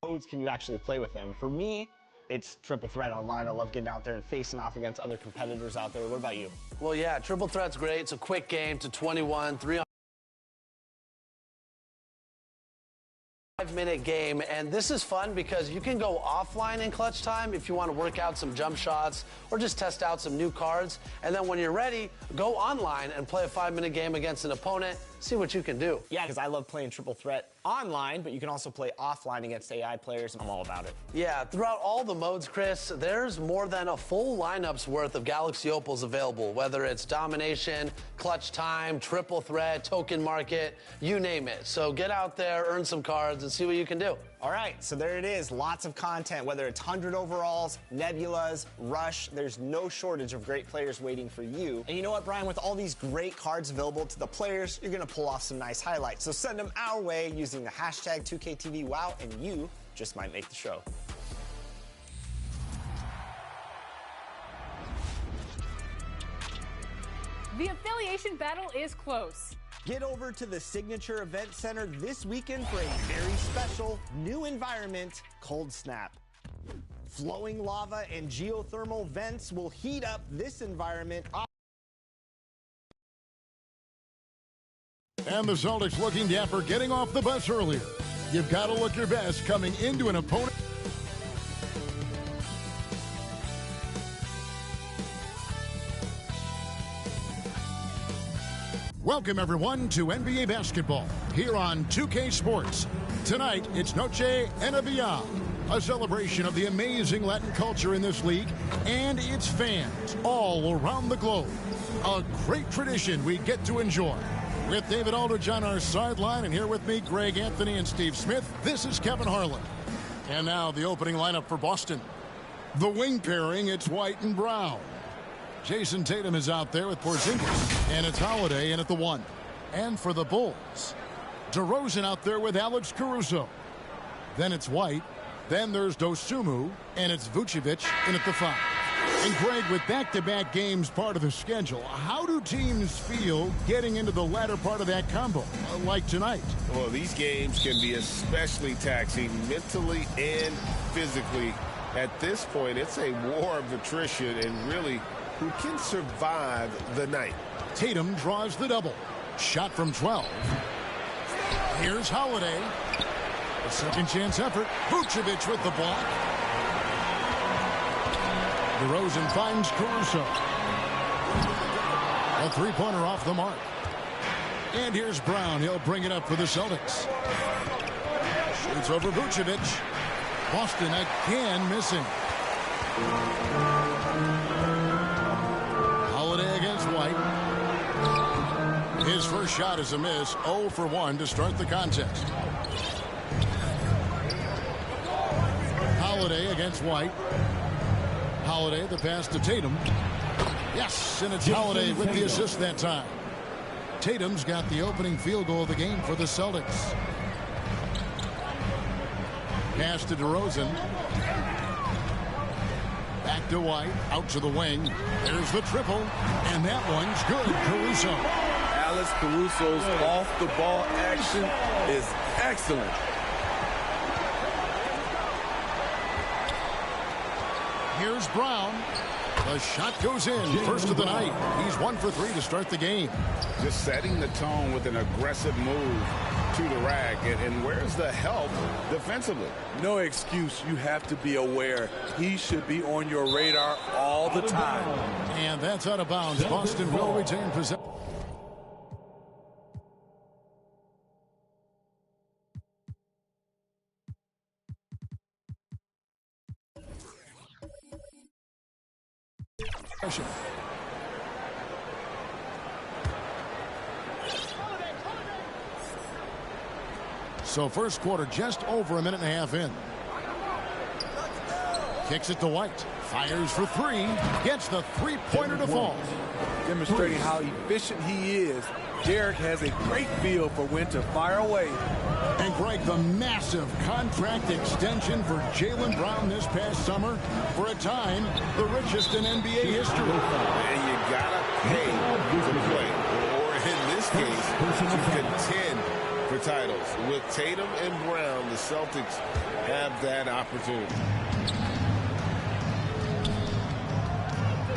modes can you actually play with them? For me, it's triple threat online. I love getting out there and facing off against other competitors out there. What about you? Well, yeah, triple threat's great. It's a quick game to 21, 5-minute game, and this is fun because you can go offline in clutch time if you want to work out some jump shots or just test out some new cards, and then when you're ready, go online and play a 5-minute game against an opponent, see what you can do. Yeah, because I love playing triple threat online, but you can also play offline against AI players, and I'm all about it. Yeah, throughout all the modes, Chris, there's more than a full lineup's worth of Galaxy Opals available, whether it's domination, clutch time, triple threat, token market, you name it. So get out there, earn some cards, and see what you can do. All right, so there it is. Lots of content, whether it's 100 overalls, nebulas, rush. There's no shortage of great players waiting for you. And you know what, Brian? With all these great cards available to the players, you're going to pull off some nice highlights. So send them our way using the hashtag 2KTVWow, and you just might make the show. The affiliation battle is close. Get over to the Signature Event Center this weekend for a very special new environment, Cold Snap. Flowing lava and geothermal vents will heat up this environment. And the Celtics looking dapper getting off the bus earlier. You've got to look your best coming into an opponent. Welcome, everyone, to NBA basketball here on 2K Sports. Tonight, it's Noche Enabia, a celebration of the amazing Latin culture in this league and its fans all around the globe. A great tradition we get to enjoy. With David Aldridge on our sideline, and here with me, Greg Anthony and Steve Smith, this is Kevin Harlan. And now the opening lineup for Boston. The wing pairing, it's White and Brown. Jason Tatum is out there with Porzingis, and it's Holiday in at the 1. And for the Bulls, DeRozan out there with Alex Caruso. Then it's White. Then there's Dosunmu, and it's Vucevic in at the 5. And Greg, with back-to-back games part of the schedule, how do teams feel getting into the latter part of that combo, like tonight? Well, these games can be especially taxing mentally and physically. At this point, it's a war of attrition, and really, who can survive the night? Tatum draws the double. Shot from 12. Here's Holiday. A second chance effort. Vucevic with the block. DeRozan finds Caruso. A three-pointer off the mark. And here's Brown. He'll bring it up for the Celtics. Shoots over Vucevic. Boston again missing. Holiday against White. His first shot is a miss. 0 for 1 to start the contest. Holiday against White. Holiday, the pass to Tatum. Yes, and it's Holiday with the assist that time. Tatum's got the opening field goal of the game for the Celtics. Pass to DeRozan. Back to White, out to the wing. There's the triple, and that one's good. Caruso. Alex Caruso's off-the-ball action is excellent. Here's Brown. The shot goes in. First of the night. He's 1 for 3 to start the game. Just setting the tone with an aggressive move to the rack. And where's the help defensively? No excuse. You have to be aware. He should be on your radar all the time. And that's out of bounds. Boston will retain possession. So first quarter just over a minute and a half in. Kicks it to White. Fires for 3. Gets the three-pointer to fall. Demonstrating how efficient he is. Derek has a great feel for when to fire away. And Greg, the massive contract extension for Jaylen Brown this past summer. For a time, the richest in NBA history. And you gotta pay to play. Or in this case, to contend for titles. With Tatum and Brown, the Celtics have that opportunity.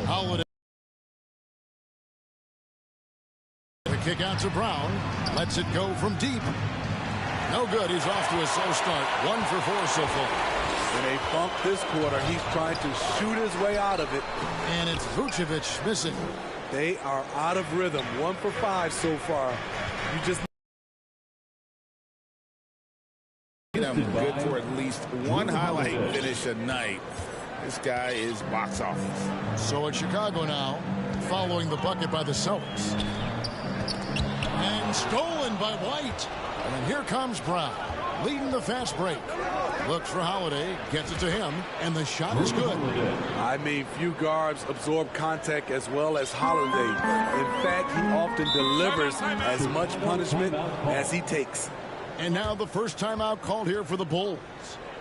Holiday. The kick out to Brown. Lets it go from deep. No good. He's off to a slow start. 1 for 4 so far. In a funk this quarter, he's trying to shoot his way out of it. And it's Vucevic missing. They are out of rhythm. 1 for 5 so far. You just good for at least one highlight finish a night. This guy is box office. So it's Chicago now, following the bucket by the Celtics. And stolen by White. And then here comes Brown, leading the fast break. Looks for Holiday, gets it to him, and the shot is good. I mean, few guards absorb contact as well as Holiday. In fact, he often delivers as much punishment as he takes. And now the first timeout called here for the Bulls.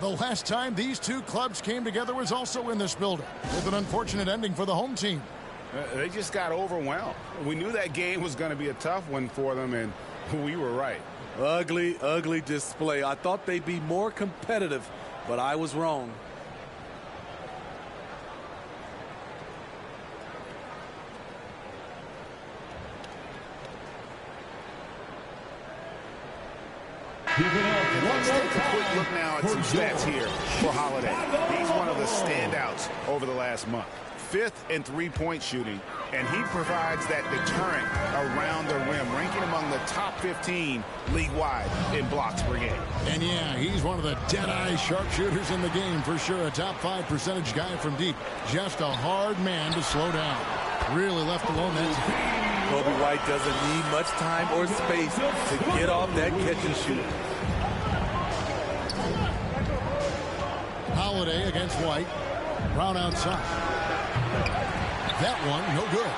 The last time these two clubs came together was also in this building, with an unfortunate ending for the home team. They just got overwhelmed. We knew that game was going to be a tough one for them, and we were right. Ugly, ugly display. I thought they'd be more competitive, but I was wrong. Let's take a quick look now at some stats here for Holiday. He's one of the standouts over the last month. 5th in three-point shooting, and he provides that deterrent around the rim, ranking among the top 15 league-wide in blocks per game. And yeah, he's one of the dead-eye sharpshooters in the game for sure. A top 5 percentage guy from deep. Just a hard man to slow down. Really left alone that time. Kobe White doesn't need much time or space to get off that catch and shoot. Holiday against White. Brown outside. That one, no good.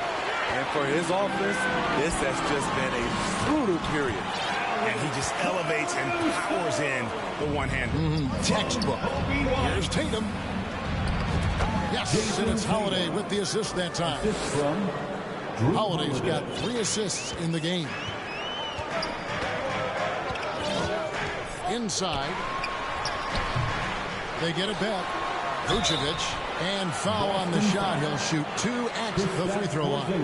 And for his offense, this has just been a brutal period. And he just elevates and powers in the one-hander. Textbook. Here's Tatum. Yes, and it's Holiday with the assist that time. Holiday's got 3 assists in the game. Inside. They get it back. Vucevic, and foul on the shot. He'll shoot 2 at the free throw line.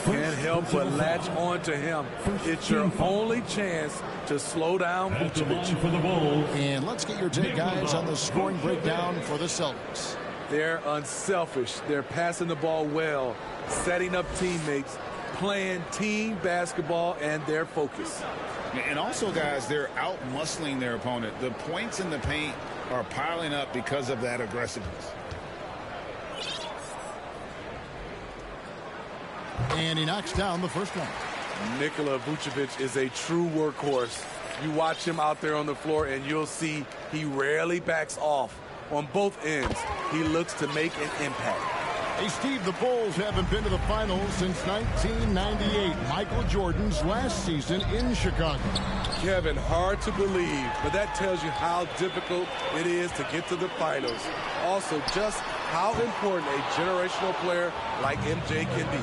Can't help but latch on to him. It's your only chance to slow down Vucevic. And let's get your take, guys, on the scoring breakdown for the Celtics. They're unselfish. They're passing the ball well, setting up teammates, playing team basketball, and their focus. And also, guys, they're out-muscling their opponent. The points in the paint are piling up because of that aggressiveness. And he knocks down the first one. Nikola Vucevic is a true workhorse. You watch him out there on the floor, and you'll see he rarely backs off. On both ends, he looks to make an impact. Hey, Steve, the Bulls haven't been to the finals since 1998, Michael Jordan's last season in Chicago. Kevin, hard to believe, but that tells you how difficult it is to get to the finals. Also, just how important a generational player like MJ can be.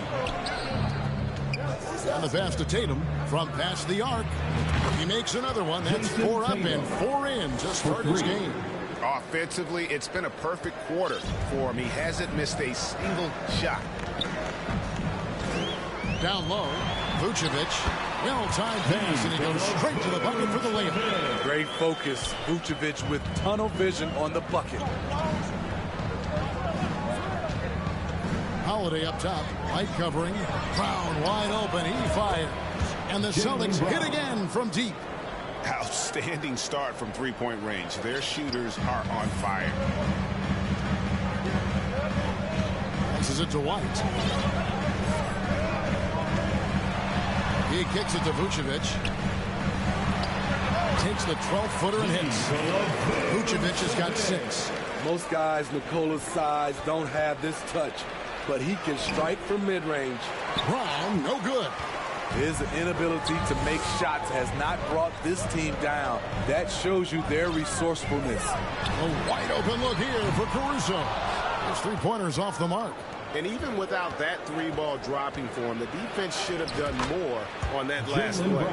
And the pass to Tatum from past the arc. He makes another one. That's 4 up and 4 in to start his game. Offensively, it's been a perfect quarter for him. He hasn't missed a single shot. Down low, Vucevic. Well-timed pass, and he goes straight to the bucket for the layup. Great focus. Vucevic with tunnel vision on the bucket. Holiday up top. Light covering. Brown wide open. He fires. And the Celtics hit again from deep. Outstanding start from three-point range. Their shooters are on fire. Passes it to White. He kicks it to Vucevic. Takes the 12-footer and hits. Vucevic has got 6. Most guys Nikola's size don't have this touch, but he can strike from mid-range. Brown, no good. His inability to make shots has not brought this team down. That shows you their resourcefulness. A wide open look here for Caruso. His 3-pointer's off the mark. And even without that three-ball dropping for him, the defense should have done more on that last play.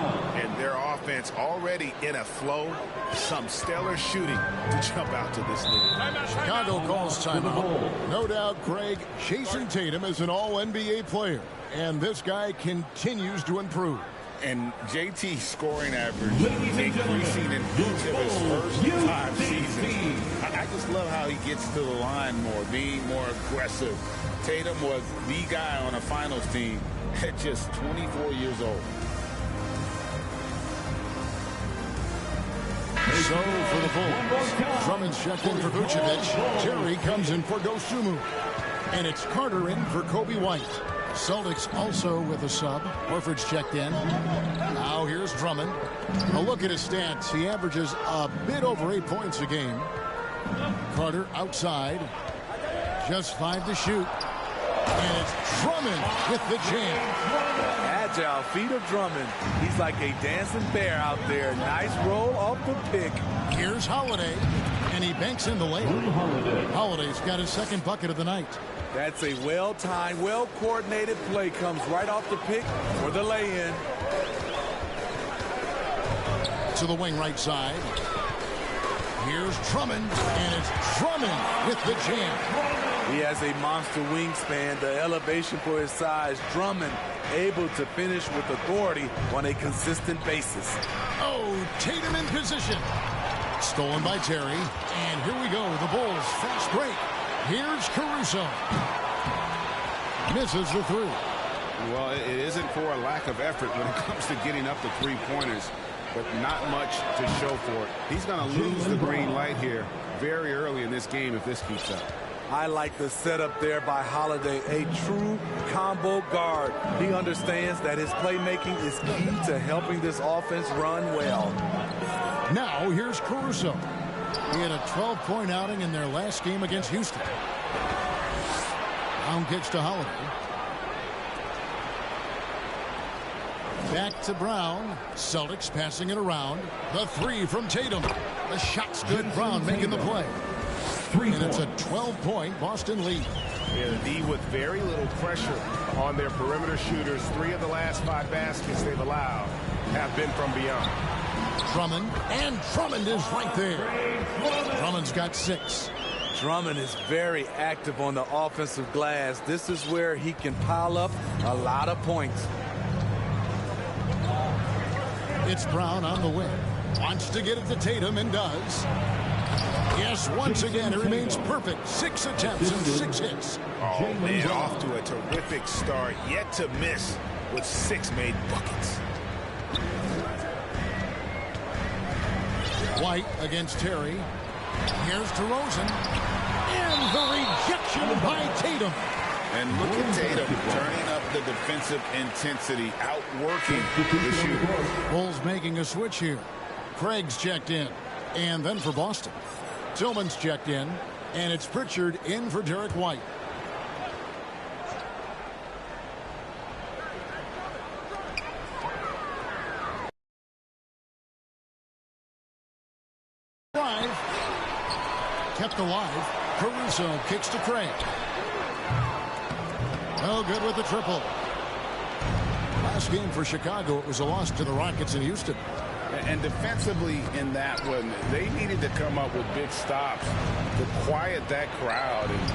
And their offense already in a flow. Some stellar shooting to jump out to this lead. Chicago calls timeout. No doubt, Craig, Jason Tatum is an all-NBA player. And this guy continues to improve. And JT's scoring average increasing in each of his first 5 seasons. I just love how he gets to the line more, being more aggressive. Tatum was the guy on a finals team at just 24 years old. So for the Bulls, Drummond's checked in for Vucevic. Terry comes in for Dosunmu. And it's Carter in for Kobe White. Celtics also with a sub. Horford's checked in. Now here's Drummond. A look at his stats. He averages a bit over 8 points a game. Carter outside. Just 5 to shoot. And it's Drummond with the jam. Agile feet of Drummond. He's like a dancing bear out there. Nice roll off the pick. Here's Holiday. And he banks in the layup. Holiday's got his second bucket of the night. That's a well-timed, well-coordinated play. Comes right off the pick for the lay-in. To the wing right side. Here's Drummond, and it's Drummond with the jam. He has a monster wingspan, the elevation for his size. Drummond able to finish with authority on a consistent basis. Oh, Tatum in position. Stolen by Terry. And here we go, the Bulls fast break. Here's Caruso. Misses the three. Well, it isn't for a lack of effort when it comes to getting up the three-pointers, but not much to show for it. He's going to lose the green light here very early in this game if this keeps up. I like the setup there by Holiday, a true combo guard. He understands that his playmaking is key to helping this offense run well. Now here's Caruso. He had a 12-point outing in their last game against Houston. Brown kicks to Holiday. Back to Brown. Celtics passing it around. The three from Tatum. The shot's good. Brown making the play. And it's a 12-point Boston lead. Yeah, the D with very little pressure on their perimeter shooters. 3 of the last 5 baskets they've allowed have been from beyond. Drummond, and Drummond is right there. Drummond's got 6. Drummond is very active on the offensive glass. This is where he can pile up a lot of points. It's Brown on the wing. Wants to get it to Tatum and does. Yes, once again, it remains perfect. 6 attempts and 6 hits. Oh, man, off to a terrific start. Yet to miss with 6 made buckets. White against Terry. Here's DeRozan. And the rejection by Tatum. And look at Tatum turning up the defensive intensity, outworking the shooter. Bulls making a switch here. Craig's checked in. And then for Boston, Tillman's checked in. And it's Pritchard in for Derek White. Kept alive. Caruso kicks to Craig. No good with the triple. Last game for Chicago, it was a loss to the Rockets in Houston. And defensively in that one, they needed to come up with big stops to quiet that crowd. And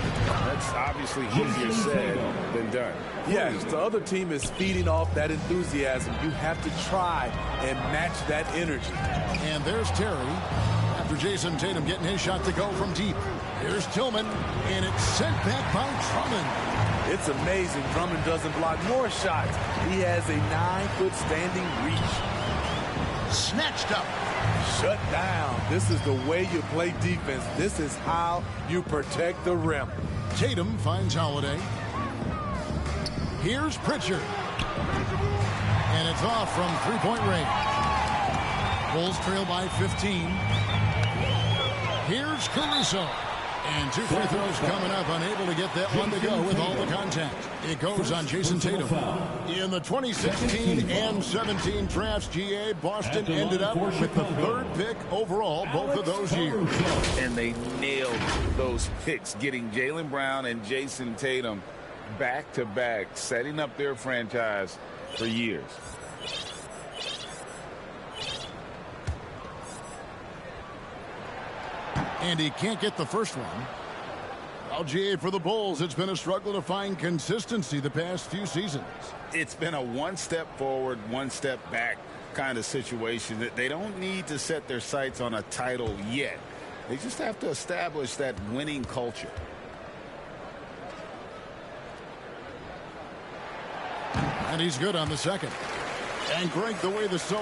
that's obviously easier said than done. Yes, the other team is feeding off that enthusiasm. You have to try and match that energy. And there's Terry. After Jason Tatum getting his shot to go from deep. Here's Tillman, and it's sent back by Drummond. It's amazing Drummond doesn't block more shots. He has a 9-foot standing reach. Snatched up. Shut down. This is the way you play defense. This is how you protect the rim. Tatum finds Holiday. Here's Pritchard. And it's off from three-point range. Bulls trail by 15. Here's Caruso. And 2 free throws coming up. Unable to get that one to go with all the contact. It goes on Jason Tatum. In the 2016 and 17 drafts, GA, Boston ended up with the 3rd pick overall both of those years. And they nailed those picks, getting Jaylen Brown and Jason Tatum back-to-back, setting up their franchise for years. And he can't get the first one. LGA for the Bulls. It's been a struggle to find consistency the past few seasons. It's been a one step forward, one step back kind of situation. That they don't need to set their sights on a title yet. They just have to establish that winning culture. And he's good on the second. And Greg, the way the Celtics